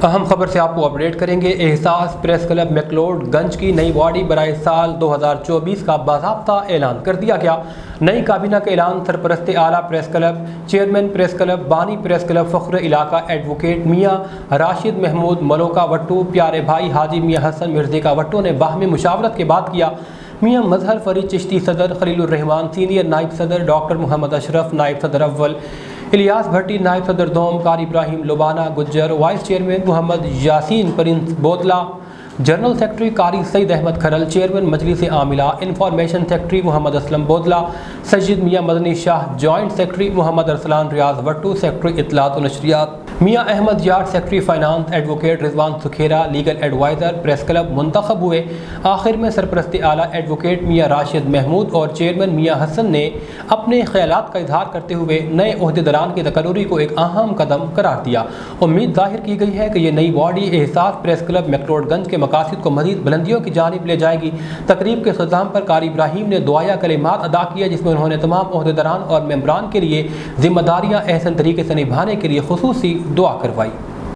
اہم خبر سے آپ کو اپڈیٹ کریں گے۔ احساس پریس کلب میکلوڈ گنج کی نئی باڈی برائے سال 2024 کا باضابطہ اعلان کر دیا گیا۔ نئی کابینہ کا اعلان سرپرست اعلیٰ press club, chairman press club, بانی پریس کلب فخر علاقہ ایڈوکیٹ میاں راشد محمود ملوکہ وٹو، پیارے بھائی حاجی میاں حسن مرزا وٹو نے باہمی مشاورت کے بعد کیا۔ میاں مظہر فرید چشتی صدر، خلیل الرحمان سینئر نائب صدر، ڈاکٹر محمد اشرف نائب صدر اول، الیاس بھٹی نائب صدر دوم، Qari Ibrahim Labana Gujjar, vice chairman Muhammad Yasin Prince Bodla, general secretary Qari Saeed Ahmed Kharal, chairman مجلس عاملہ، information secretary Muhammad Aslam Bodla, Syed Mian Madni Shah, joint secretary Muhammad Arslan Riaz Wattoo, secretary اطلاعات و نشریات Mian Ahmed Yar, secretary finance advocate Rizwan Sukhera, legal adviser press club منتخب ہوئے۔ آخر میں سرپرست اعلیٰ ایڈوکیٹ میاں راشد محمود اور چیئرمین میاں حسن نے اپنے خیالات کا اظہار کرتے ہوئے نئے عہدیداران کی تقرری کو ایک اہم قدم قرار دیا۔ امید ظاہر کی گئی ہے کہ یہ نئی باڈی احساس پریس کلب میکلوڈ گنج کے مقاصد کو مزید بلندیوں کی جانب لے جائے گی۔ تقریب کے اختتام پر قاری ابراہیم نے دعائیہ کلمات ادا کیا، جس میں انہوں نے تمام عہدیداران اور ممبران کے لیے ذمہ داریاں احسن طریقے سے نبھانے کے لیے خصوصی دعا کروائی۔